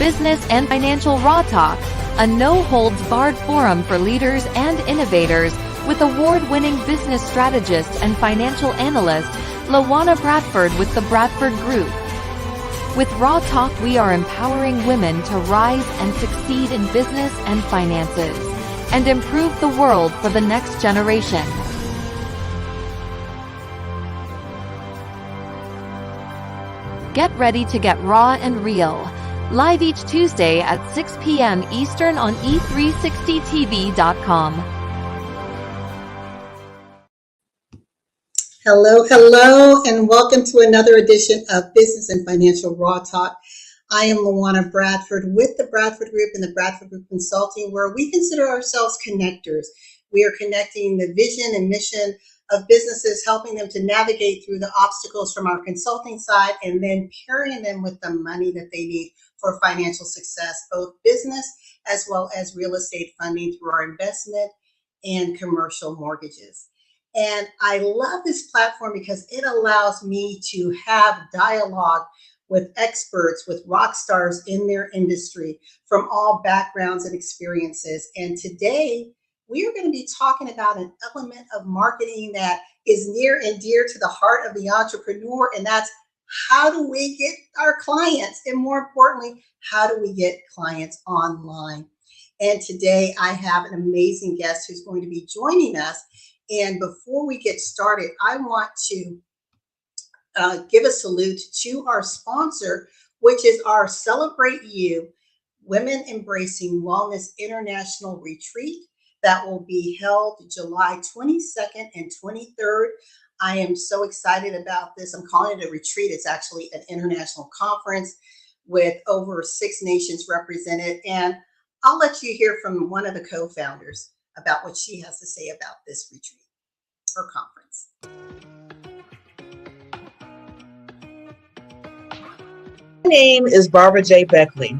Business and Financial Raw Talk, a no-holds-barred forum for leaders and innovators with award-winning business strategist and financial analyst, LaWanna Bradford with the Bradford Group. With Raw Talk, we are empowering women to rise and succeed in business and finances, and improve the world for the next generation. Get ready to get raw and real. Live each Tuesday at 6 p.m. Eastern on e360tv.com. Hello, and welcome to another edition of Business and Financial Raw Talk. I am LaWanna Bradford with the Bradford Group and the Bradford Group Consulting, where we consider ourselves connectors. We are connecting the vision and mission of businesses, helping them to navigate through the obstacles from our consulting side, and then pairing them with the money that they need for financial success, both business as well as real estate funding through our investment and commercial mortgages. And I love this platform because it allows me to have dialogue with experts, with rock stars in their industry from all backgrounds and experiences. And today we are going to be talking about an element of marketing that is near and dear to the heart of the entrepreneur, and that's how do we get our clients? And more importantly, how do we get clients online? And today I have an amazing guest who's going to be joining us. And before we get started, I want to give a salute to our sponsor, which is our Celebrate You Women Embracing Wellness International Retreat that will be held July 22nd and 23rd. I am so excited about this. I'm calling it a retreat. It's actually an international conference with over 6 nations represented. And I'll let you hear from one of the co-founders about what she has to say about this retreat or conference. My name is Barbara J. Beckley,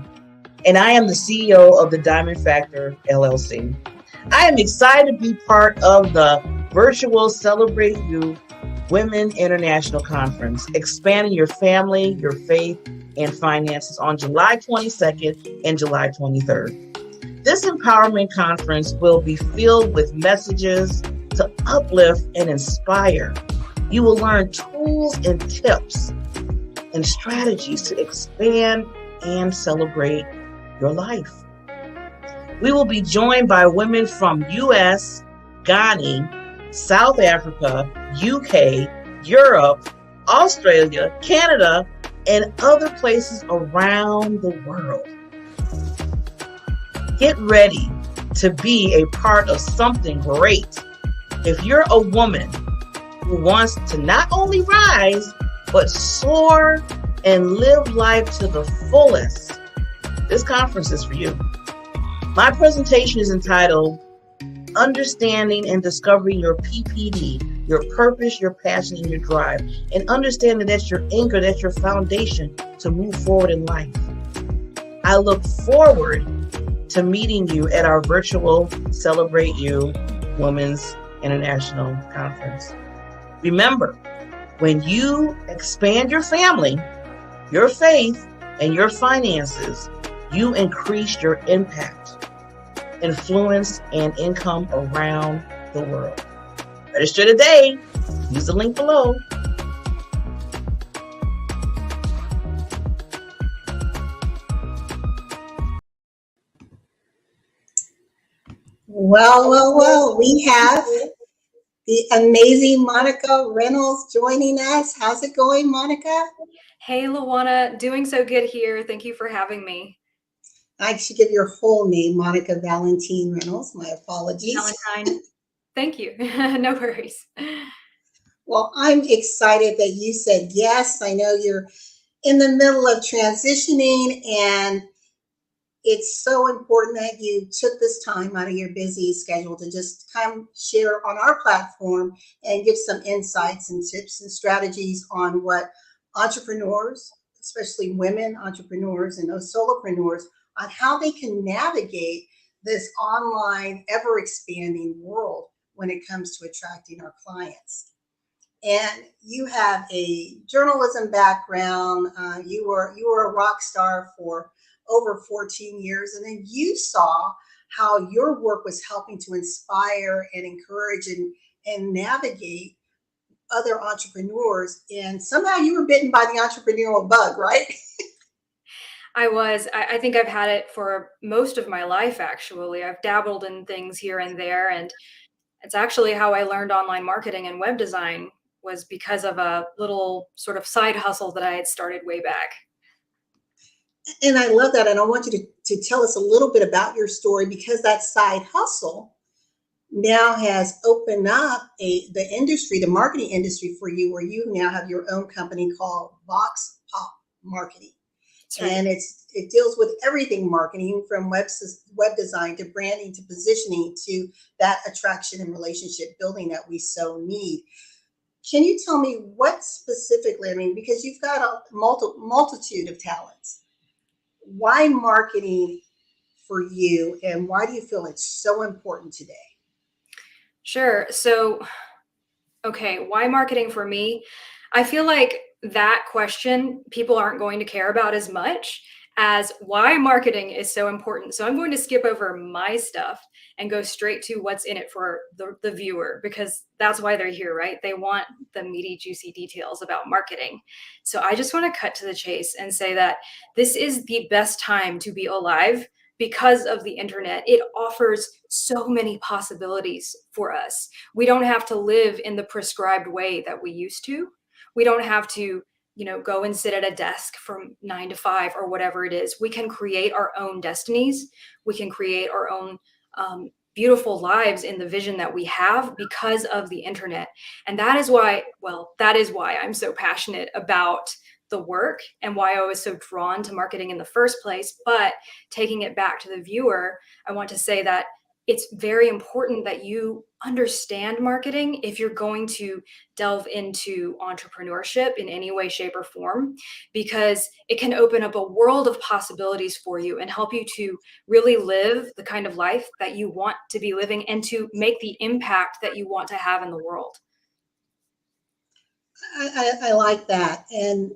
and I am the CEO of the Diamond Factor, LLC. I am excited to be part of the virtual Celebrate You Women International Conference, expanding your family, your faith, and finances on July 22nd and July 23rd. This empowerment conference will be filled with messages to uplift and inspire. You will learn tools and tips and strategies to expand and celebrate your life. We will be joined by women from US, Ghana, South Africa, UK, Europe, Australia, Canada, and other places around the world. Get ready to be a part of something great. If you're a woman who wants to not only rise, but soar and live life to the fullest, this conference is for you. My presentation is entitled Understanding and Discovering Your PPD, your purpose, your passion, and your drive, and understanding that's your anchor, that's your foundation to move forward in life. I look forward to meeting you at our virtual Celebrate You Women's International Conference. Remember, when you expand your family, your faith, and your finances, you increase your impact, influence, and income around the world. Register today. Use the link below. Well, we have the amazing Monica Reynolds joining us. How's it going, Monica? Hey, LaWanna, doing so good here. Thank you for having me. I should give your whole name, Monica Valentine Reynolds. My apologies. Valentine. Thank you. No worries. Well, I'm excited that you said yes. I know you're in the middle of transitioning, and it's so important that you took this time out of your busy schedule to just come share on our platform and give some insights and tips and strategies on what entrepreneurs, especially women entrepreneurs and those solopreneurs, on how they can navigate this online, ever-expanding world when it comes to attracting our clients. And you have a journalism background. You were a rock star for over 14 years. And then you saw how your work was helping to inspire and encourage and navigate other entrepreneurs. And somehow you were bitten by the entrepreneurial bug, right? I think I've had it for most of my life, actually. I've dabbled in things here and there, and it's actually how I learned online marketing and web design was because of a little sort of side hustle that I had started way back. And I love that. And I want you to tell us a little bit about your story, because that side hustle now has opened up the industry, the marketing industry for you, where you now have your own company called Vox Pop Marketing. That's right. And it deals with everything marketing, from web design to branding to positioning to that attraction and relationship building that we so need. Can you tell me what specifically, I mean, because you've got a multitude of talents, why marketing for you, and why do you feel it's so important today? Sure. So, okay, why marketing for me? I feel like that question people aren't going to care about as much as why marketing is so important. So I'm going to skip over my stuff and go straight to what's in it for the viewer, because that's why they're here, right? They want the meaty, juicy details about marketing. So I just want to cut to the chase and say that this is the best time to be alive because of the internet. It offers so many possibilities for us. We don't have to live in the prescribed way that we used to. We don't have to, go and sit at a desk from 9 to 5 or whatever it is. We can create our own destinies. We can create our own beautiful lives in the vision that we have because of the internet. And that is why I'm so passionate about the work and why I was so drawn to marketing in the first place. But taking it back to the viewer, I want to say that it's very important that you understand marketing if you're going to delve into entrepreneurship in any way, shape, or form, because it can open up a world of possibilities for you and help you to really live the kind of life that you want to be living and to make the impact that you want to have in the world. I like that. And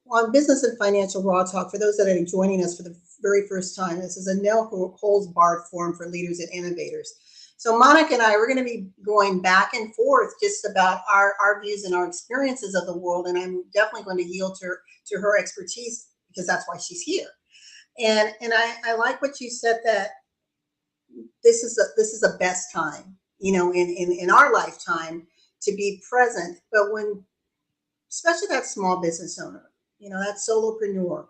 on Business and Financial Raw Talk, for those that are joining us for the very first time, this is a no holds barred forum for leaders and innovators. So Monica and I, we're going to be going back and forth just about our views and our experiences of the world. And I'm definitely going to yield to her expertise, because that's why she's here. And I like what you said, that this is the best time, in our lifetime to be present. But when, especially that small business owner, that solopreneur,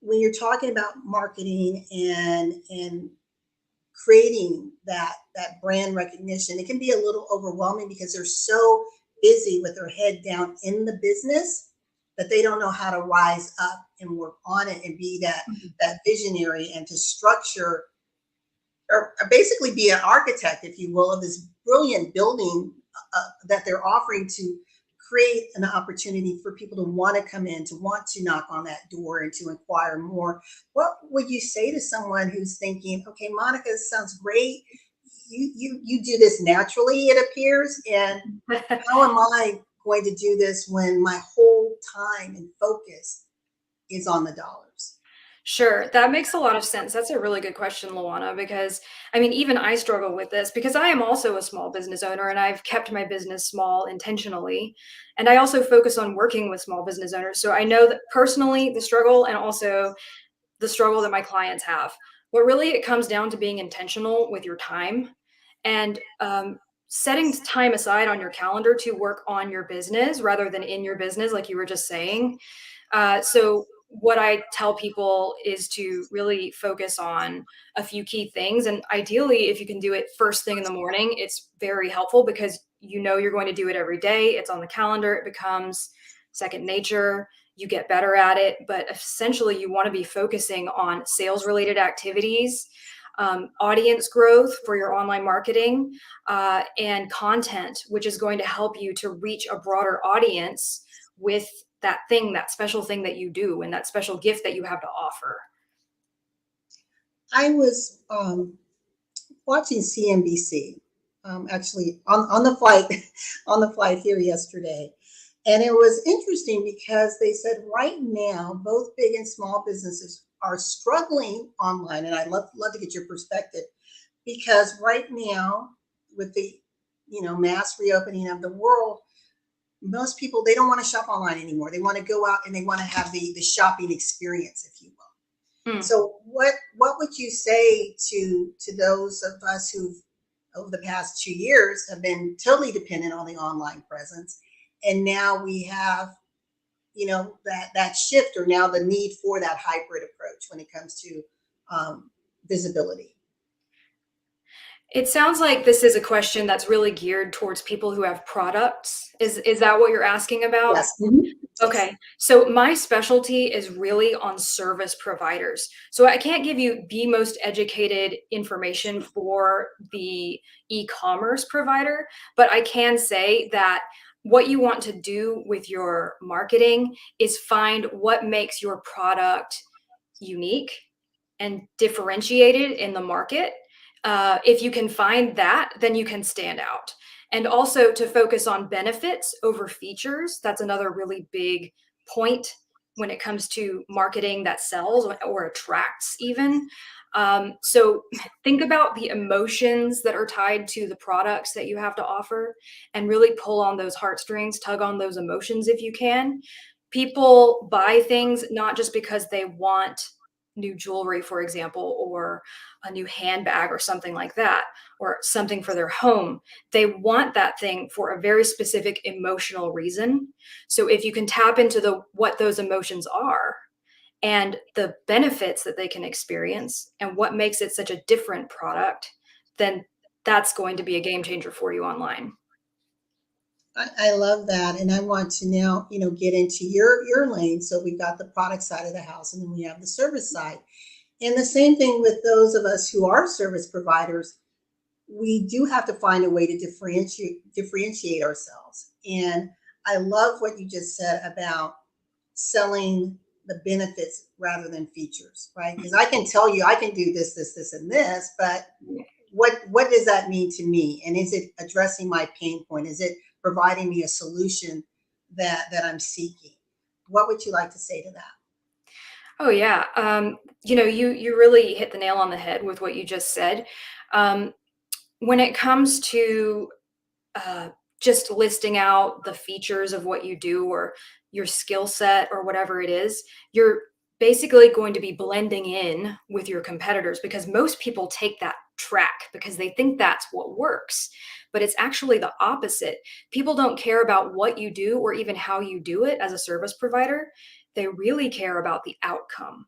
when you're talking about marketing and creating that brand recognition, it can be a little overwhelming because they're so busy with their head down in the business that they don't know how to rise up and work on it and be that visionary, and to structure, or basically be an architect, if you will, of this brilliant building that they're offering, to create an opportunity for people to want to come in, to want to knock on that door and to inquire more. What would you say to someone who's thinking, okay, Monica, this sounds great. You do this naturally, it appears. And how am I going to do this when my whole time and focus is on the dollars? Sure, that makes a lot of sense. That's a really good question, LaWanna, because even I struggle with this because I am also a small business owner and I've kept my business small intentionally. And I also focus on working with small business owners. So I know that personally the struggle, and also the struggle that my clients have. But really it comes down to being intentional with your time and setting time aside on your calendar to work on your business rather than in your business, like you were just saying. So what I tell people is to really focus on a few key things. And ideally, if you can do it first thing in the morning, it's very helpful because you're going to do it every day. It's on the calendar. It becomes second nature. You get better at it. But essentially, you want to be focusing on sales related activities, audience growth for your online marketing, and content, which is going to help you to reach a broader audience with that special thing that you do and that special gift that you have to offer. I was watching CNBC, actually on the flight here yesterday. And it was interesting because they said right now, both big and small businesses are struggling online, and I'd love to get your perspective, because right now with the mass reopening of the world, most people, they don't want to shop online anymore. They want to go out and they want to have the shopping experience, if you will. Mm. So what would you say to those of us who've over the past 2 years have been totally dependent on the online presence, and now we have that shift, or now the need for that hybrid approach when it comes to visibility? It sounds like this is a question that's really geared towards people who have products. Is that what you're asking about? Yes. Mhm. Yes. Okay, so my specialty is really on service providers. So I can't give you the most educated information for the e-commerce provider, but I can say that what you want to do with your marketing is find what makes your product unique and differentiated in the market. If you can find that, then you can stand out. And also to focus on benefits over features. That's another really big point when it comes to marketing that sells or attracts even. So think about the emotions that are tied to the products that you have to offer, and really pull on those heartstrings, tug on those emotions if you can. People buy things not just because they want new jewelry, for example, or a new handbag or something like that, or something for their home. They want that thing for a very specific emotional reason. So if you can tap into what those emotions are and the benefits that they can experience and what makes it such a different product, then that's going to be a game changer for you online. I love that, and I want to now, get into your lane. So we've got the product side of the house, and then we have the service side. And the same thing with those of us who are service providers, we do have to find a way to differentiate ourselves. And I love what you just said about selling the benefits rather than features, right? Because I can tell you I can do this, this, this, and this, but what does that mean to me? And is it addressing my pain point? Is it providing me a solution that I'm seeking? What would you like to say to that? Oh yeah. You really hit the nail on the head with what you just said. When it comes to uh, just listing out the features of what you do or your skill set or whatever it is, you're basically going to be blending in with your competitors, because most people take that track because they think that's what works. But it's actually the opposite. People don't care about what you do or even how you do it as a service provider. They really care about the outcome.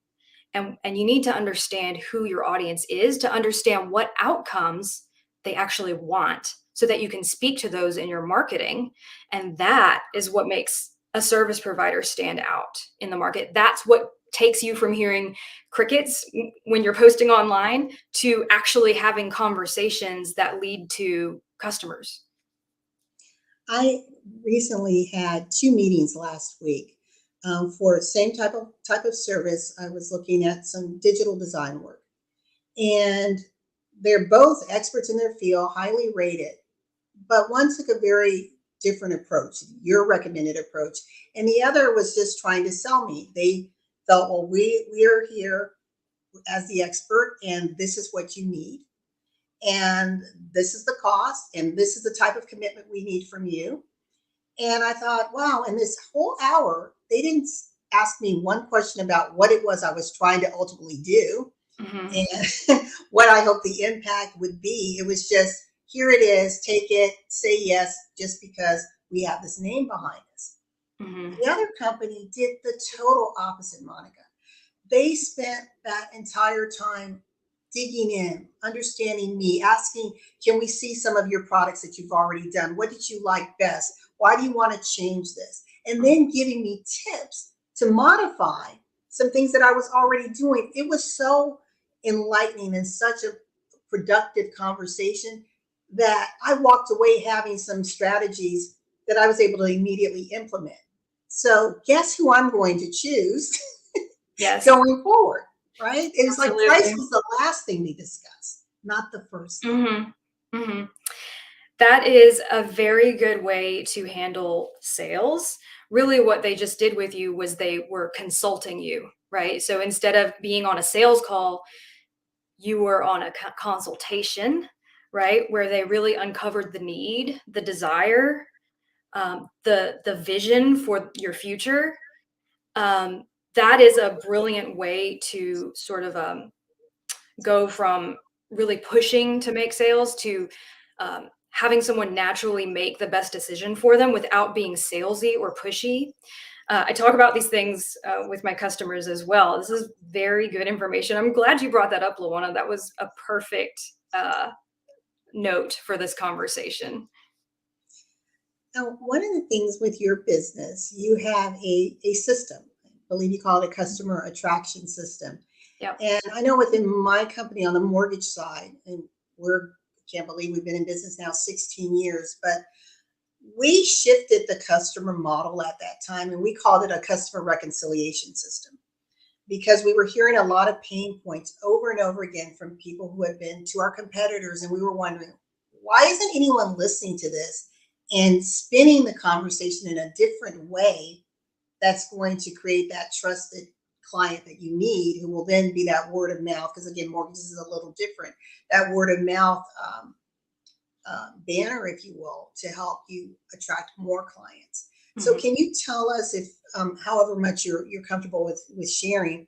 And you need to understand who your audience is to understand what outcomes they actually want, so that you can speak to those in your marketing. And that is what makes a service provider stand out in the market. That's what takes you from hearing crickets when you're posting online to actually having conversations that lead to customers. I recently had two meetings last week for the same type of service. I was looking at some digital design work, and they're both experts in their field, highly rated, but one took a very different approach, your recommended approach, and the other was just trying to sell me. They felt, well, we're here as the expert, and this is what you need, and this is the cost, and this is the type of commitment we need from you. And I thought, wow, in this whole hour, they didn't ask me one question about what it was I was trying to ultimately do Mm-hmm. and what I hope the impact would be. It was just, here it is, take it, say yes, just because we have this name behind us. Mm-hmm. The other company did the total opposite, Monica. They spent that entire time digging in, understanding me, asking, can we see some of your products that you've already done? What did you like best? Why do you want to change this? And then giving me tips to modify some things that I was already doing. It was so enlightening and such a productive conversation that I walked away having some strategies that I was able to immediately implement. So guess who I'm going to choose Yes, going forward, right? It was like price absolutely. was the last thing we discussed, not the first thing. Mm-hmm. Mm-hmm. That is a very good way to handle sales. Really, what they just did with you was they were consulting you. right? So instead of being on a sales call, you were on a consultation, right? Where they really uncovered the need, the desire, the vision for your future. That is a brilliant way to sort of go from really pushing to make sales to having someone naturally make the best decision for them without being salesy or pushy. I talk about these things with my customers as well. This is very good information. I'm glad you brought that up, LaWanna. That was a perfect note for this conversation. Now, one of the things with your business, you have a system. I believe you call it a customer attraction system. Yep. And I know within my company on the mortgage side, and can't believe we've been in business now 16 years, but we shifted the customer model at that time and we called it a customer reconciliation system because we were hearing a lot of pain points over and over again from people who had been to our competitors. And we were wondering, why isn't anyone listening to this and spinning the conversation in a different way that's going to create that trusted client that you need, who will then be that word of mouth? Because again, mortgages is a little different. That word of mouth banner, if you will, to help you attract more clients. Mm-hmm. So can you tell us, if however much you're comfortable with sharing,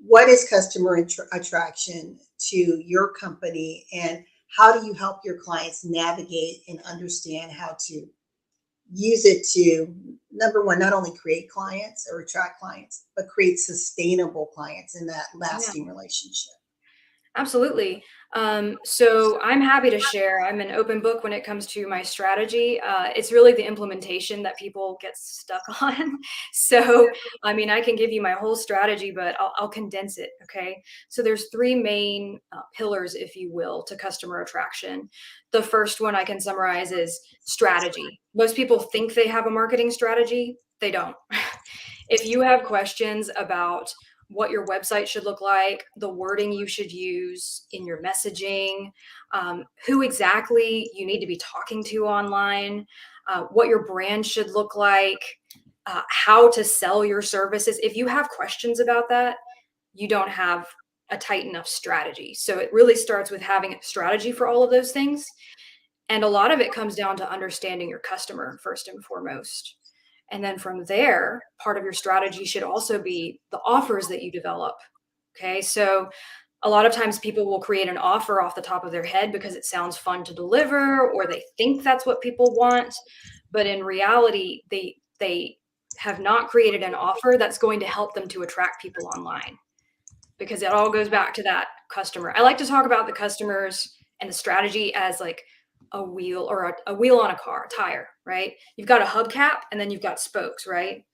what is customer attraction to your company, and how do you help your clients navigate and understand how to use it to, number one, not only create clients or attract clients, but create sustainable clients in that lasting relationship? Absolutely. So I'm happy to share. I'm an open book when it comes to my strategy. It's really the implementation that people get stuck on. So, I mean, I can give you my whole strategy, but I'll condense it. Okay. So there's three main pillars, if you will, to customer attraction. The first one I can summarize is strategy. Most people think they have a marketing strategy. They don't. If you have questions about what your website should look like, the wording you should use in your messaging, who exactly you need to be talking to online, what your brand should look like, how to sell your services. If you have questions about that, you don't have a tight enough strategy. So it really starts with having a strategy for all of those things. And a lot of it comes down to understanding your customer first and foremost. And then from there, part of your strategy should also be the offers that you develop. Okay. So a lot of times people will create an offer off the top of their head because it sounds fun to deliver, or they think that's what people want. But in reality, they have not created an offer that's going to help them to attract people online, because it all goes back to that customer. I like to talk about the customers and the strategy as like a wheel, or a wheel on a car, a tire, right? You've got a hubcap and then you've got spokes, right?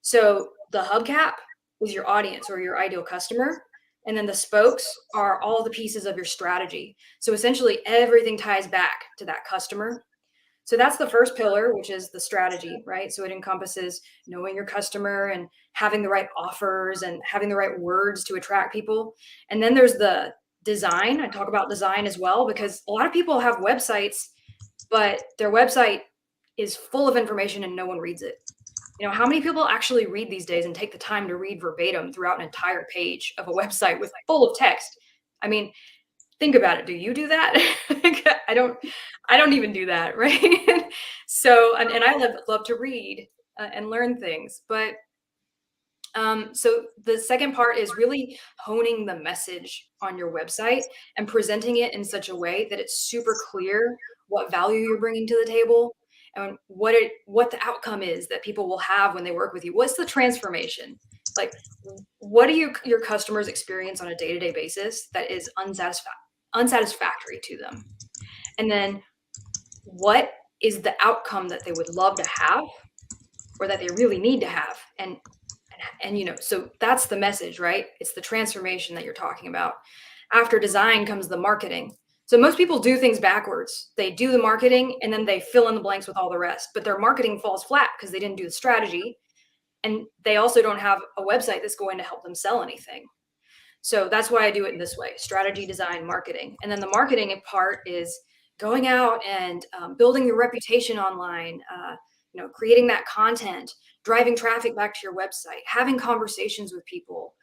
So the hubcap is your audience or your ideal customer. And then the spokes are all the pieces of your strategy. So essentially everything ties back to that customer. So that's the first pillar, which is the strategy, right? So it encompasses knowing your customer and having the right offers and having the right words to attract people. And then there's the design. I talk about design as well, because a lot of people have websites, but their website is full of information and no one reads it. You know, how many people actually read these days and take the time to read verbatim throughout an entire page of a website with full of text? I mean, think about it. Do you do that? I don't even do that, right? So, and I love to read and learn things, but so the second part is really honing the message on your website and presenting it in such a way that it's super clear what value you're bringing to the table and what the outcome is that people will have when they work with you. What's the transformation? Like, what do your customers experience on a day-to-day basis that is unsatisfactory to them? And then what is the outcome that they would love to have, or that they really need to have? And you know, so that's the message, right? It's the transformation that you're talking about. After design comes the marketing. So most people do things backwards. They do the marketing and then they fill in the blanks with all the rest, but their marketing falls flat because they didn't do the strategy. And they also don't have a website that's going to help them sell anything. So that's why I do it in this way: strategy, design, marketing. And then the marketing part is going out and building your reputation online, creating that content, driving traffic back to your website, having conversations with people.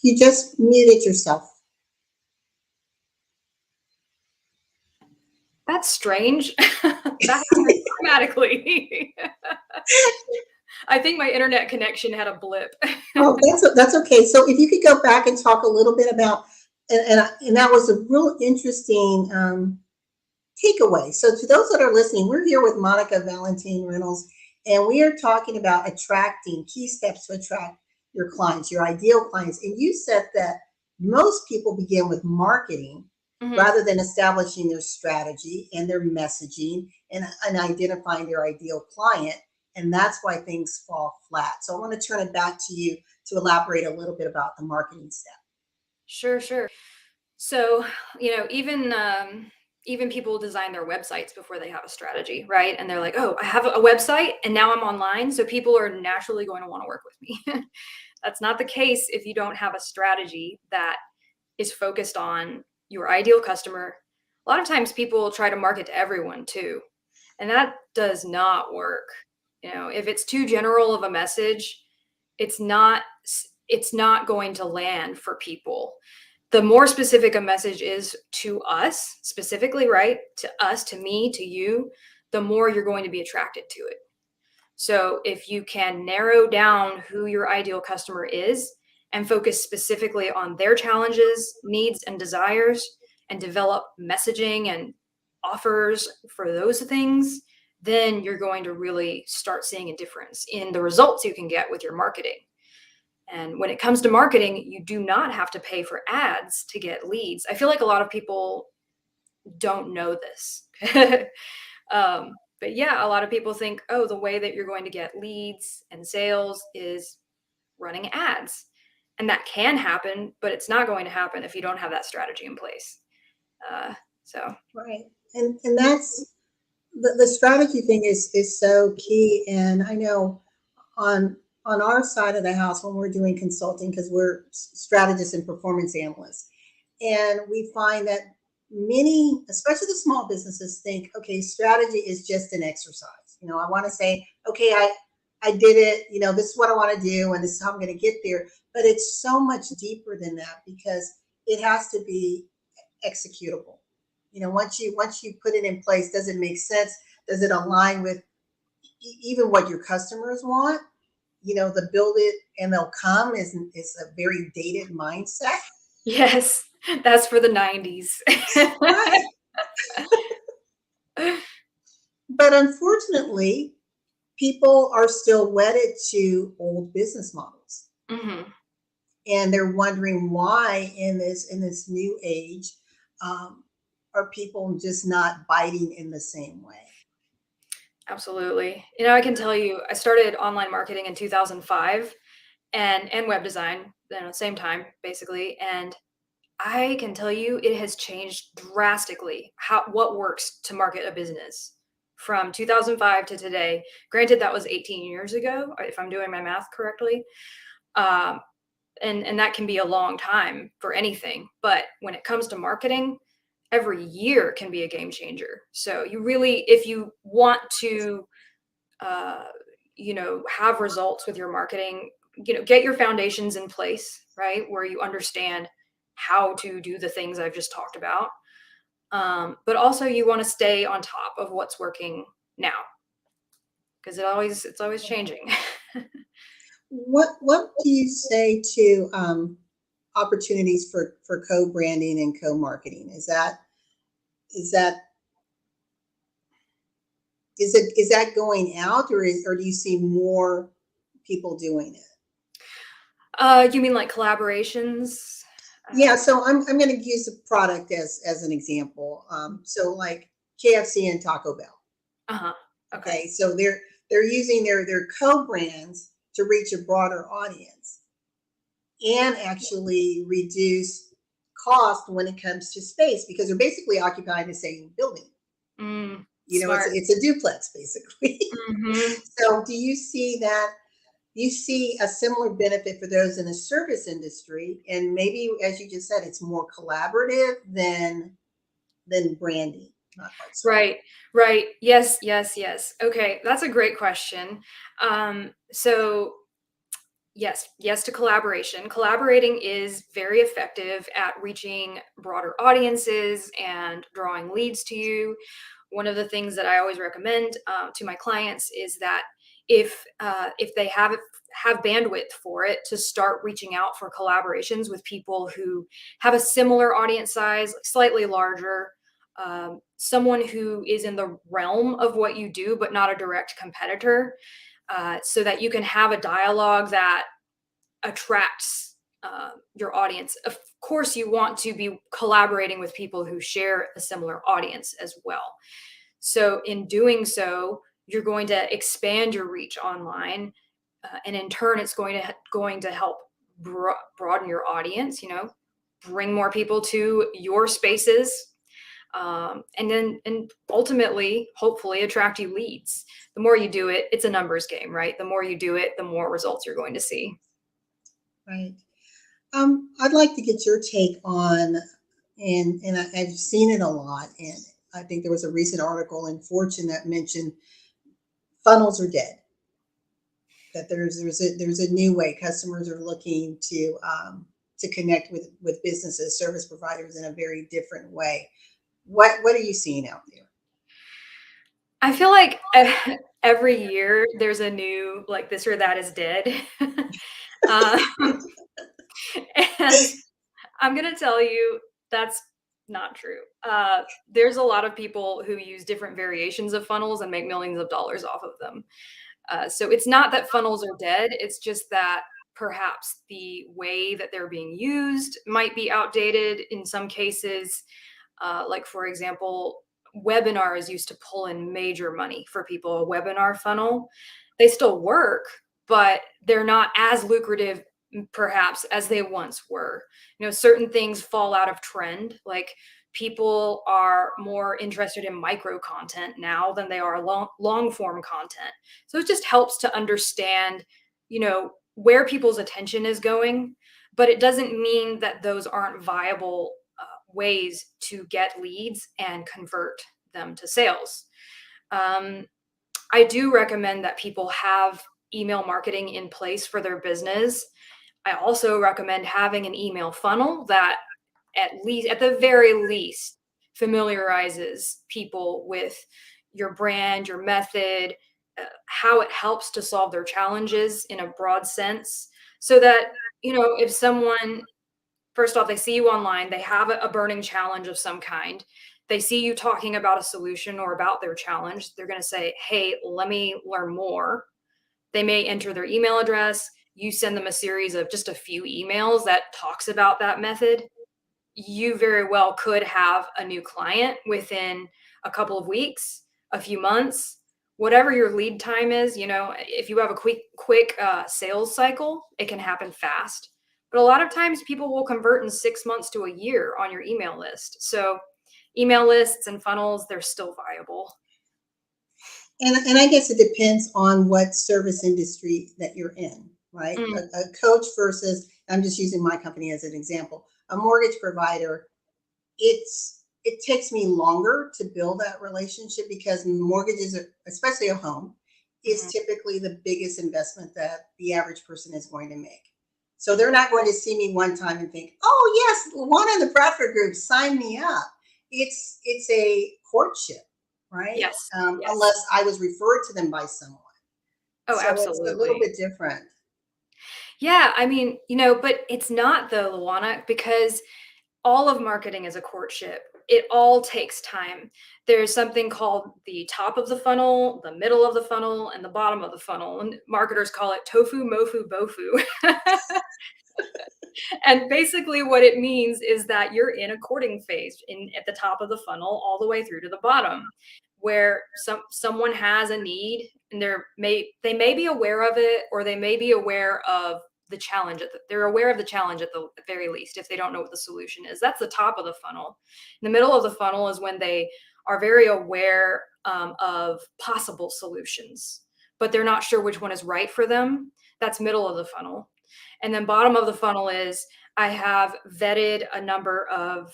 You just muted yourself. That's strange. That happened automatically. I think my internet connection had a blip. Oh, that's okay. So if you could go back and talk a little bit about, and that was a real interesting takeaway. So to those that are listening, we're here with Monica Valentine Reynolds, and we are talking about attracting key steps to attract your clients, your ideal clients. And you said that most people begin with marketing rather than establishing their strategy and their messaging and identifying their ideal client. And that's why things fall flat. So I want to turn it back to you to elaborate a little bit about the marketing step. Sure. So, even people design their websites before they have a strategy, right? And they're like, oh, I have a website and now I'm online, so people are naturally going to want to work with me. That's not the case if you don't have a strategy that is focused on your ideal customer. A lot of times people try to market to everyone too, and that does not work. If it's too general of a message, it's not going to land for people. The more specific a message is to us specifically, right? To us, to me, to you, the more you're going to be attracted to it. So if you can narrow down who your ideal customer is and focus specifically on their challenges, needs, and desires, and develop messaging and offers for those things, then you're going to really start seeing a difference in the results you can get with your marketing. And when it comes to marketing, you do not have to pay for ads to get leads. I feel like a lot of people don't know this. But yeah, a lot of people think, oh, the way that you're going to get leads and sales is running ads. And that can happen, but it's not going to happen if you don't have that strategy in place. Right. And that's the strategy thing is so key. And I know on our side of the house when we're doing consulting, because we're strategists and performance analysts, and we find that many, especially the small businesses, think, okay, strategy is just an exercise. I want to say, okay, I did it, this is what I want to do and this is how I'm going to get there. But it's so much deeper than that because it has to be executable. Once you put it in place, does it make sense? Does it align with even what your customers want? The build it and they'll come is a very dated mindset. Yes, that's for the 90s. Right. But unfortunately, people are still wedded to old business models. And they're wondering why in this new age are people just not biting in the same way. Absolutely. I can tell you, I started online marketing in 2005 and web design, same time basically. And I can tell you it has changed drastically what works to market a business from 2005 to today. Granted, that was 18 years ago, if I'm doing my math correctly. And that can be a long time for anything. But when it comes to marketing, every year can be a game changer. So you really, if you want to, have results with your marketing, get your foundations in place, right? Where you understand how to do the things I've just talked about. But also you want to stay on top of what's working now because it's always changing. What do you say to opportunities for co-branding and co-marketing? Is that going out, or do you see more people doing it? You mean like collaborations? Yeah, so I'm going to use a product as an example. So like KFC and Taco Bell. Okay, so they're using their co-brands to reach a broader audience and actually reduce cost when it comes to space because they're basically occupying the same building. Smart. It's a duplex basically. Hmm. So do you see that? You see a similar benefit for those in the service industry, and maybe, as you just said, it's more collaborative than branding. Not quite so. Right, right. Yes, yes, yes. Okay, that's a great question. So yes, yes to collaboration. Collaborating is very effective at reaching broader audiences and drawing leads to you. One of the things that I always recommend to my clients is that if they have bandwidth for it, to start reaching out for collaborations with people who have a similar audience size, slightly larger, someone who is in the realm of what you do, but not a direct competitor, so that you can have a dialogue that attracts your audience. Of course, you want to be collaborating with people who share a similar audience as well. So, in doing so, you're going to expand your reach online, and in turn, it's going to help broaden your audience. Bring more people to your spaces, and ultimately, hopefully, attract you leads. The more you do it, it's a numbers game, right? The more you do it, the more results you're going to see. Right. I'd like to get your take on, and I've seen it a lot, and I think there was a recent article in Fortune that mentioned funnels are dead. That there's a new way customers are looking to connect with businesses, service providers in a very different way. What are you seeing out there? I feel like every year there's a new, like, this or that is dead. um, and I'm going to tell you that's not true. There's a lot of people who use different variations of funnels and make millions of dollars off of them. So it's not that funnels are dead. It's just that perhaps the way that they're being used might be outdated in some cases. Like, for example, webinars used to pull in major money for people. A webinar funnel, they still work, but they're not as lucrative perhaps as they once were. Certain things fall out of trend. Like, people are more interested in micro content now than they are long form content. So it just helps to understand, where people's attention is going, but it doesn't mean that those aren't viable ways to get leads and convert them to sales. I do recommend that people have email marketing in place for their business. I also recommend having an email funnel that at the very least familiarizes people with your brand, your method, how it helps to solve their challenges in a broad sense, so that, if someone, first off, they see you online, they have a burning challenge of some kind, they see you talking about a solution or about their challenge, they're going to say, hey, let me learn more. They may enter their email address. You send them a series of just a few emails that talks about that method. You very well could have a new client within a couple of weeks, a few months, whatever your lead time is. If you have a quick sales cycle, it can happen fast. But a lot of times people will convert in 6 months to a year on your email list. So email lists and funnels, they're still viable. And I guess it depends on what service industry that you're in, right? A coach versus, I'm just using my company as an example, a mortgage provider. It takes me longer to build that relationship because mortgages, especially a home, is typically the biggest investment that the average person is going to make. So they're not going to see me one time and think, oh yes, LaWanna and the Bradford Group, sign me up. It's a courtship, right? Yes. Unless I was referred to them by someone. Oh, so absolutely. It's a little bit different. Yeah, I mean, but it's not, though, LaWanna, because all of marketing is a courtship. It all takes time. There's something called the top of the funnel, the middle of the funnel, and the bottom of the funnel. And marketers call it tofu, mofu, bofu. And basically what it means is that you're in a courting phase at the top of the funnel all the way through to the bottom, where someone has a need and they may be aware of it, or they may be aware of the challenge. They're aware of the challenge at the very least, if they don't know what the solution is. That's the top of the funnel. In the middle of the funnel is when they are very aware of possible solutions, but they're not sure which one is right for them. That's middle of the funnel. And then bottom of the funnel is I have vetted a number of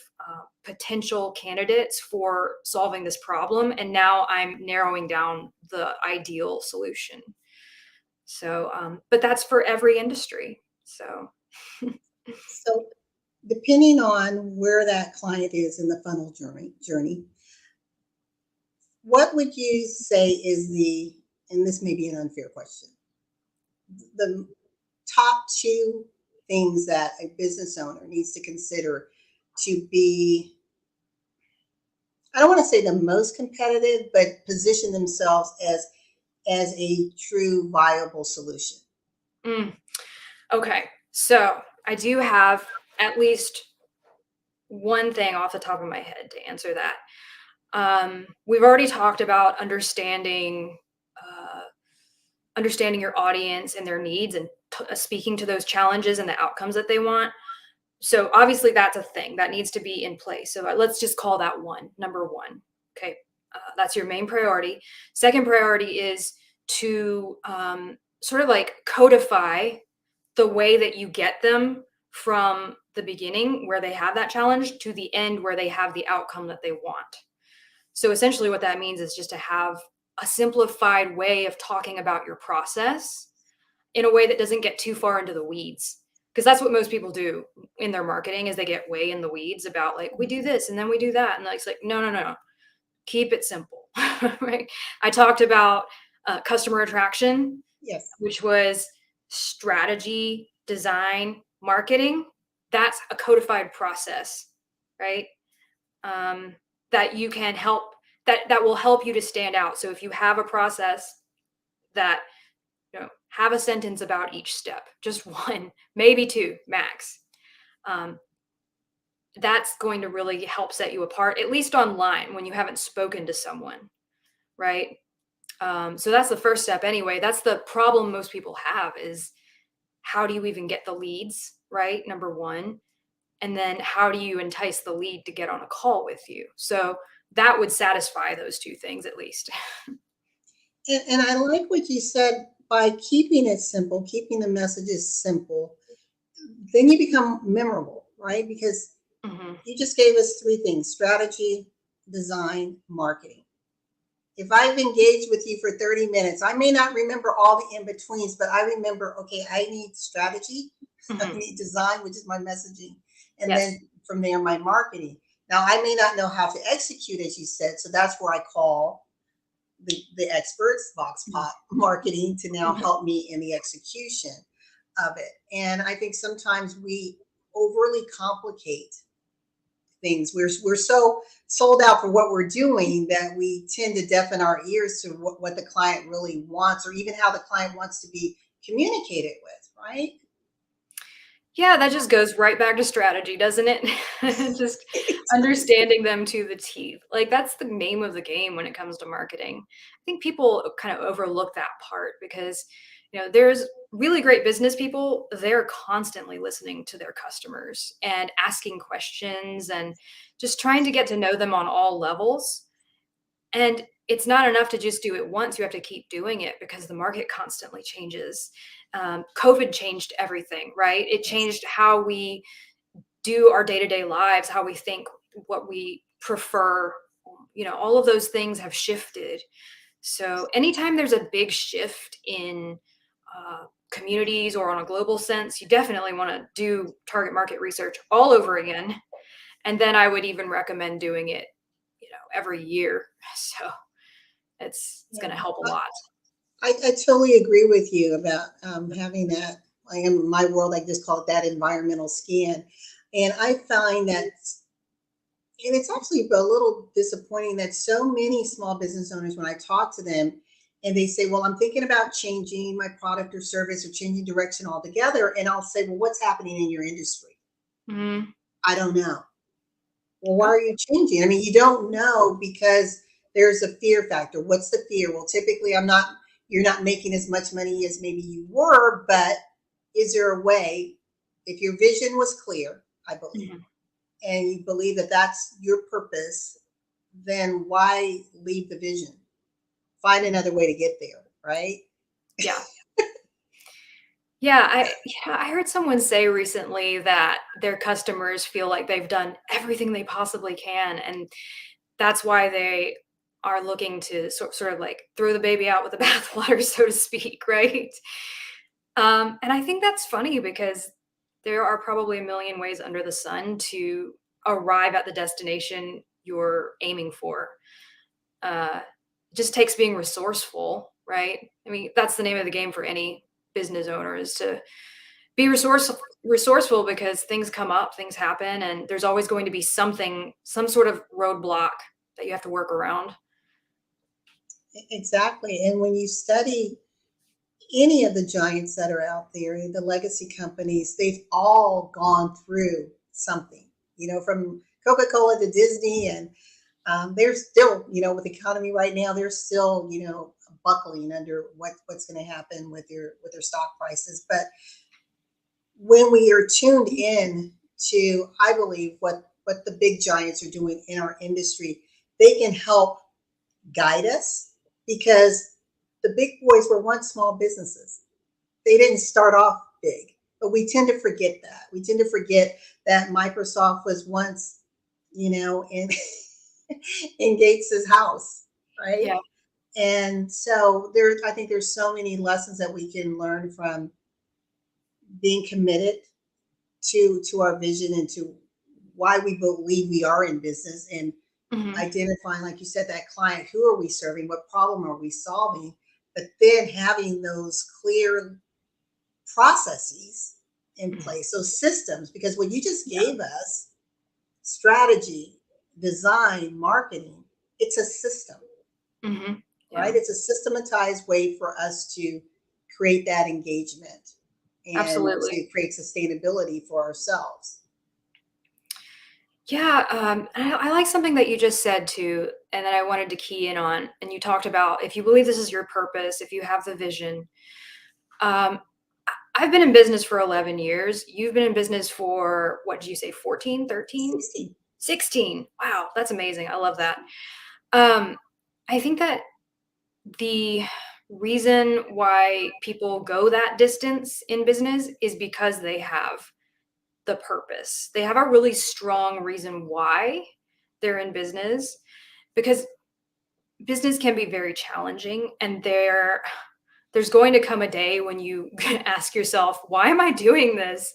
potential candidates for solving this problem. And now I'm narrowing down the ideal solution. So, but that's for every industry. So, So depending on where that client is in the funnel journey, what would you say is and this may be an unfair question, the top two things that a business owner needs to consider to be, I don't want to say the most competitive, but position themselves as a true viable solution? Okay. So I do have at least one thing off the top of my head to answer that. We've already talked about understanding your audience and their needs and speaking to those challenges and the outcomes that they want. So obviously that's a thing that needs to be in place. So let's just call that number one. Okay. That's your main priority. Second priority is to sort of like codify the way that you get them from the beginning where they have that challenge to the end where they have the outcome that they want. So essentially what that means is just to have a simplified way of talking about your process in a way that doesn't get too far into the weeds. Because that's what most people do in their marketing is they get way in the weeds about like, we do this and then we do that. And it's like, no. Keep it simple, right? I talked about customer attraction, Yes. which was strategy, design, marketing. That's a codified process, right? That you can help, that will help you to stand out. So if you have a process that, have a sentence about each step, just one, maybe two max. That's going to really help set you apart, at least online when you haven't spoken to someone, right? So that's the first step anyway. That's the problem most people have is how do you even get the leads, right? Number one. And then how do you entice the lead to get on a call with you? So that would satisfy those two things at least. And I like what you said, by keeping it simple, keeping the messages simple, then you become memorable, right? Because you just gave us three things: strategy, design, marketing. If I've engaged with you for 30 minutes, I may not remember all the in-betweens, but I remember, okay, I need strategy, I need design, which is my messaging, and then from there, my marketing. Now, I may not know how to execute, as you said, so that's where I call the experts, Vox Pop Marketing, to now help me in the execution of it. And I think sometimes we overly complicate things. We're so sold out for what we're doing that we tend to deafen our ears to what the client really wants, or even how the client wants to be communicated with, right? Yeah, that just goes right back to strategy, doesn't it? Just understanding them to the teeth. Like that's the name of the game when it comes to marketing. I think people kind of overlook that part because, there's really great business people. They're constantly listening to their customers and asking questions and just trying to get to know them on all levels. And it's not enough to just do it once. You have to keep doing it because the market constantly changes. COVID changed everything, right? It changed how we do our day-to-day lives, how we think, what we prefer. All of those things have shifted. So anytime there's a big shift in communities or on a global sense, you definitely want to do target market research all over again. And then I would even recommend doing it, every year. So it's going to help a lot. I totally agree with you about having that. In my world, I just call it that environmental scan. And I find that, and it's actually a little disappointing that so many small business owners, when I talk to them and they say, well, I'm thinking about changing my product or service or changing direction altogether. And I'll say, well, what's happening in your industry? I don't know. Well, why are you changing? I mean, you don't know because there's a fear factor. What's the fear? Well, typically you're not making as much money as maybe you were, but is there a way, if your vision was clear, I believe, and you believe that that's your purpose, then why leave the vision? Find another way to get there, right? Yeah. Yeah, I heard someone say recently that their customers feel like they've done everything they possibly can, and that's why they are looking to sort of like throw the baby out with the bathwater, so to speak, right? And I think that's funny because there are probably a million ways under the sun to arrive at the destination you're aiming for. It just takes being resourceful, right? I mean, that's the name of the game for any business owner, is to be resourceful, because things come up, things happen, and there's always going to be something, some sort of roadblock that you have to work around. Exactly. And when you study any of the giants that are out there, the legacy companies, they've all gone through something, from Coca-Cola to Disney. And they're still, with the economy right now, they're still, buckling under what's going to happen with their stock prices. But when we are tuned in to, I believe, what the big giants are doing in our industry, they can help guide us, because the big boys were once small businesses. They didn't start off big, but we tend to forget that. We tend to forget that Microsoft was once, in in Gates's house, right? Yeah, And so I think there's so many lessons that we can learn from being committed to our vision and to why we believe we are in business, and hmm, identifying, like you said, that client. Who are we serving? What problem are we solving? But then having those clear processes in place, those systems, because what you just yeah, gave us, strategy, design, marketing, it's a system, hmm, right? yeah, It's a systematized way for us to create that engagement and absolutely. to create sustainability for ourselves. Yeah, I like something that you just said too, and that I wanted to key in on. And you talked about, if you believe this is your purpose, if you have the vision. Um, I've been in business for 11 years. You've been in business for, what did you say, 14, 13, 16. 16? Wow, that's amazing. I love that. Um, I think that the reason why people go that distance in business is because they have the purpose. They have a really strong reason why they're in business, because business can be very challenging, and there's going to come a day when you ask yourself, why am I doing this?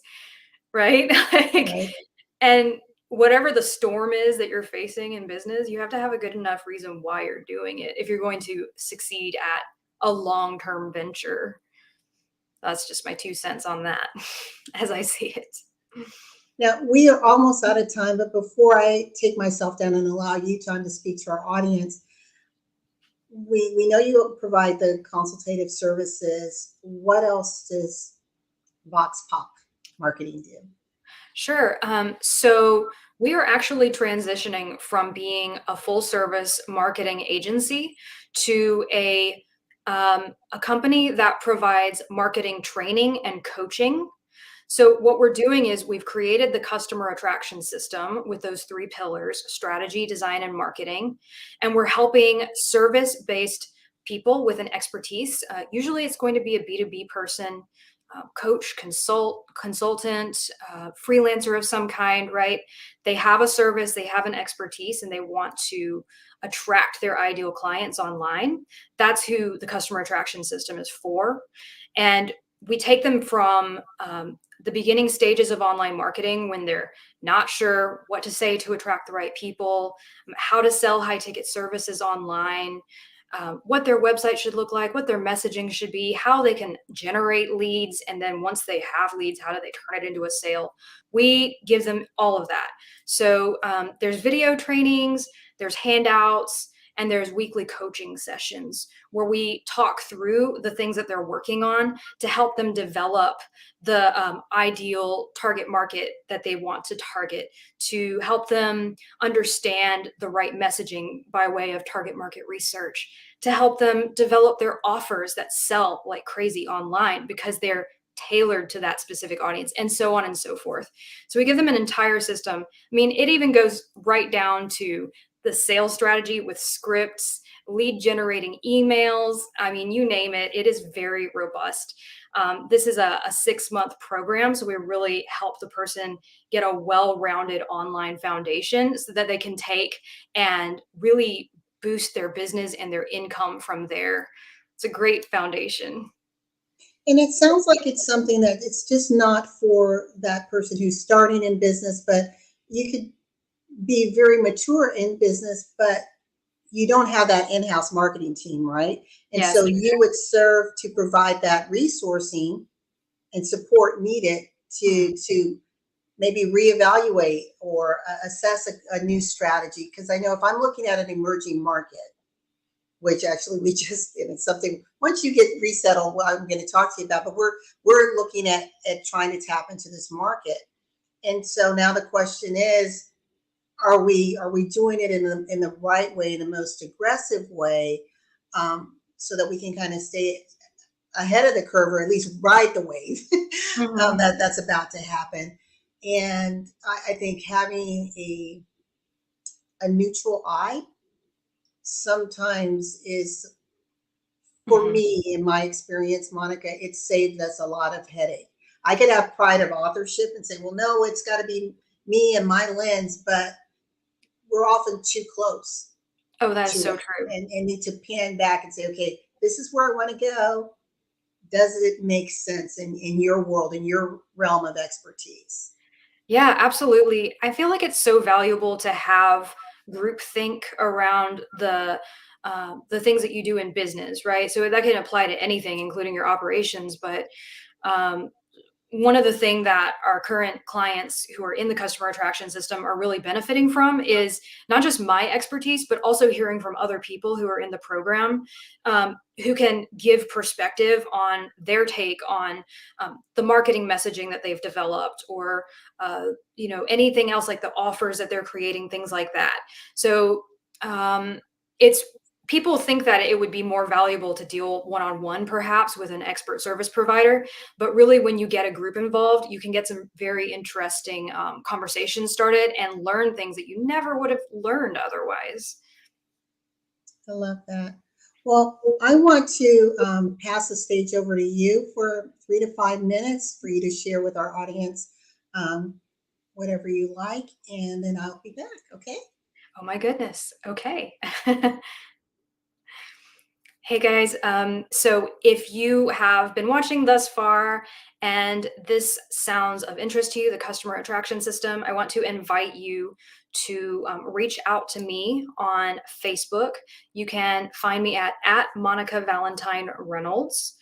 Right? Like, Right. and whatever the storm is that you're facing in business, you have to have a good enough reason why you're doing it if you're going to succeed at a long-term venture. That's just my 2 cents on that as I see it. Now, we are almost out of time, but before I take myself down and allow you time to speak to our audience, we know you provide the consultative services. What else does Vox Pop Marketing do? Sure. So we are actually transitioning from being a full service marketing agency to a company that provides marketing training and coaching. So what we're doing is we've created the customer attraction system with those three pillars: strategy, design, and marketing. And we're helping service-based people with an expertise. Usually it's going to be a B2B person, coach, consultant, freelancer of some kind, right? They have a service, they have an expertise, and they want to attract their ideal clients online. That's who the customer attraction system is for. And we take them from the beginning stages of online marketing, when they're not sure what to say to attract the right people, how to sell high ticket services online, what their website should look like, what their messaging should be, how they can generate leads. And then once they have leads, how do they turn it into a sale? We give them all of that. So there's video trainings, there's handouts, and there's weekly coaching sessions where we talk through the things that they're working on to help them develop the ideal target market that they want to target, to help them understand the right messaging by way of target market research, to help them develop their offers that sell like crazy online because they're tailored to that specific audience, and so on and so forth. So we give them an entire system. I mean, it even goes right down to the sales strategy with scripts, lead generating emails. I mean, you name it, it is very robust. This is a 6-month program, so we really help the person get a well-rounded online foundation so that they can take and really boost their business and their income from there. It's a great foundation. And it sounds like it's something that it's just not for that person who's starting in business, but you could be very mature in business, but you don't have that in-house marketing team, right? And Yes. so you would serve to provide that resourcing and support needed to maybe reevaluate or assess a new strategy. Because I know if I'm looking at an emerging market, which actually we just, and it's something, once you get resettled, well, I'm going to talk to you about, but we're looking at trying to tap into this market. And so now the question is, are we doing it in the right way, the most aggressive way, so that we can kind of stay ahead of the curve, or at least ride the wave that's about to happen. And I think having a neutral eye sometimes is, for me, in my experience, Monica, it saved us a lot of headache. I could have pride of authorship and say, well, no, it's got to be me and my lens, but we're often too close Oh, that to is so it, true. and need to pan back and say, okay, this is where I want to go. Does it make sense in your world, in your realm of expertise? Yeah, absolutely. I feel like it's so valuable to have groupthink around the things that you do in business, right? So that can apply to anything, including your operations. But um, one of the things that our current clients who are in the customer attraction system are really benefiting from is not just my expertise, but also hearing from other people who are in the program, who can give perspective on their take on the marketing messaging that they've developed, or anything else like the offers that they're creating, things like that. So it's people think that it would be more valuable to deal one-on-one perhaps with an expert service provider, but really when you get a group involved, you can get some very interesting conversations started and learn things that you never would have learned otherwise. I love that. Well, I want to pass the stage over to you for 3 to 5 minutes for you to share with our audience um, whatever you like, and then I'll be back. Okay. Oh my goodness. Okay. Hey guys, so if you have been watching thus far and this sounds of interest to you, the customer attraction system, I want to invite you to reach out to me on Facebook. You can find me at Monica Valentine Reynolds,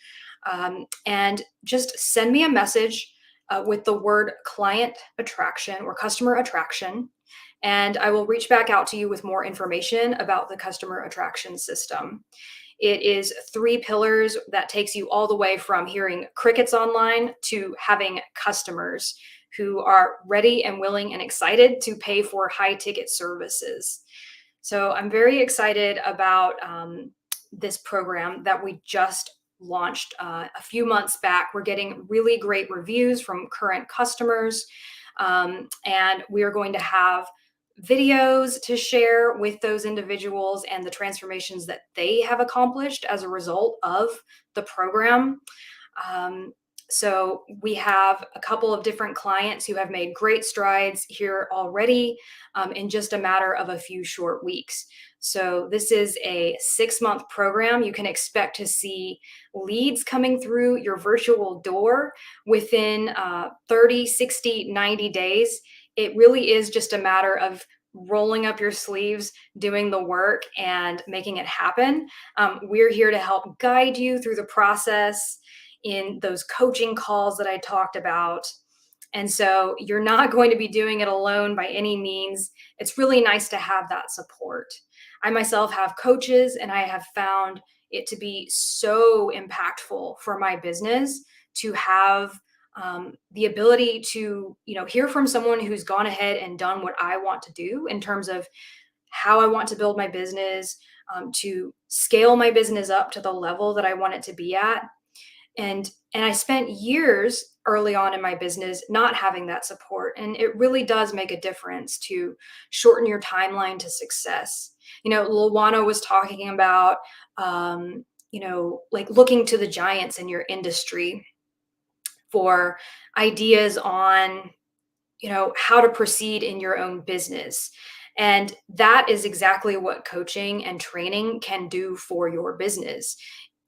and just send me a message with the word client attraction or customer attraction, and I will reach back out to you with more information about the customer attraction system. It is 3 pillars that takes you all the way from hearing crickets online to having customers who are ready and willing and excited to pay for high ticket services. So I'm very excited about this program that we just launched a few months back. We're getting really great reviews from current customers, and we are going to have videos to share with those individuals and the transformations that they have accomplished as a result of the program. So we have a couple of different clients who have made great strides here already in just a matter of a few short weeks. So this is a 6-month program. You can expect to see leads coming through your virtual door within 30, 60, 90 days. It really is just a matter of rolling up your sleeves, doing the work, and making it happen. We're here to help guide you through the process in those coaching calls that I talked about. And so you're not going to be doing it alone by any means. It's really nice to have that support. I myself have coaches, and I have found it to be so impactful for my business to have the ability to, hear from someone who's gone ahead and done what I want to do in terms of how I want to build my business, to scale my business up to the level that I want it to be at. And I spent years early on in my business, not having that support. And it really does make a difference to shorten your timeline to success. LaWanna was talking about, like looking to the giants in your industry for ideas on, how to proceed in your own business. And that is exactly what coaching and training can do for your business.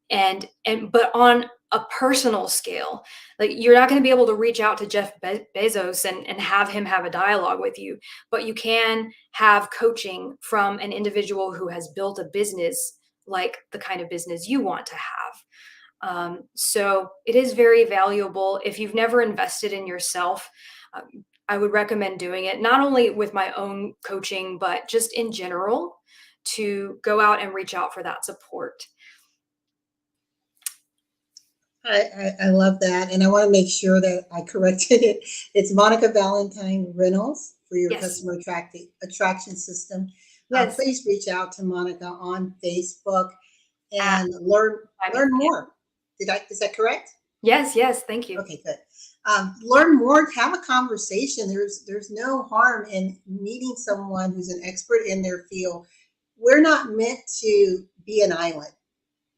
But on a personal scale, like you're not going to be able to reach out to Jeff Bezos and have him have a dialogue with you, but you can have coaching from an individual who has built a business like the kind of business you want to have. So it is very valuable. If you've never invested in yourself, I would recommend doing it, not only with my own coaching, but just in general, to go out and reach out for that support. I love that. And I want to make sure that I corrected it. It's Monica Valentine Reynolds for your Yes. customer attraction system. Yes. Please reach out to Monica on Facebook and learn more. Is that correct? Yes, thank you. Okay, good. Learn more, have a conversation. There's no harm in meeting someone who's an expert in their field. We're not meant to be an island.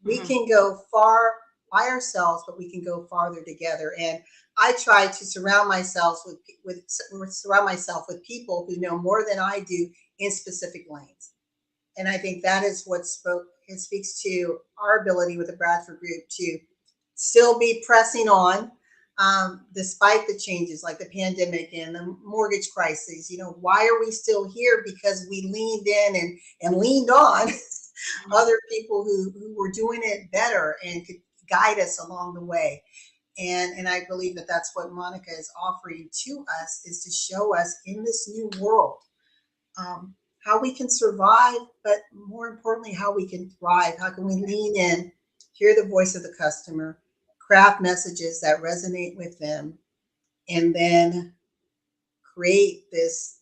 We can go far by ourselves, but we can go farther together. And I try to surround myself with people who know more than I do in specific lanes. And I think that is what speaks to our ability with the Bradford Group to still be pressing on, despite the changes like the pandemic and the mortgage crisis. Why are we still here? Because we leaned in and leaned on other people who were doing it better and could guide us along the way. And I believe that that's what Monica is offering to us, is to show us in this new world how we can survive, but more importantly, how we can thrive. How can we lean in, hear the voice of the customer, craft messages that resonate with them, and then create this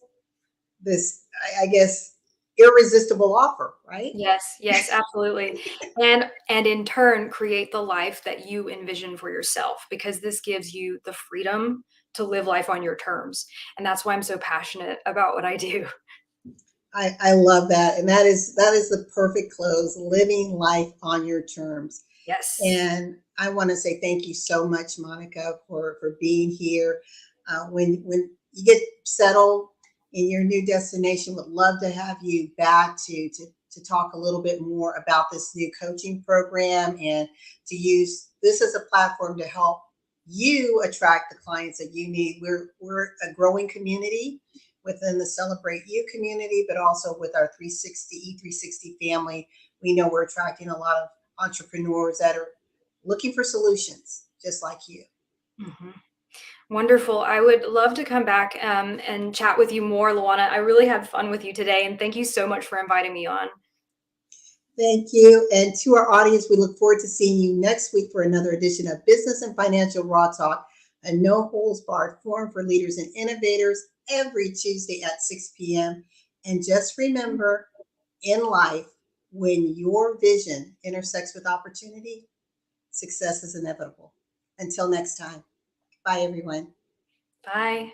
I guess irresistible offer, right? Yes, absolutely. And in turn create the life that you envision for yourself, because this gives you the freedom to live life on your terms. And that's why I'm so passionate about what I do. I love that. And that is the perfect close, living life on your terms. Yes. And I want to say thank you so much, Monica, for being here. When you get settled in your new destination, would love to have you back to talk a little bit more about this new coaching program and to use this as a platform to help you attract the clients that you need. We're a growing community within the Celebrate You community, but also with our E360 family. We know we're attracting a lot of entrepreneurs that are looking for solutions, just like you. Mm-hmm. Wonderful. I would love to come back and chat with you more, LaWanna. I really had fun with you today, and thank you so much for inviting me on. Thank you. And to our audience, we look forward to seeing you next week for another edition of Business and Financial Raw Talk, a no-holds-barred forum for leaders and innovators every Tuesday at 6 p.m. And just remember, in life, when your vision intersects with opportunity, success is inevitable. Until next time. Bye, everyone. Bye.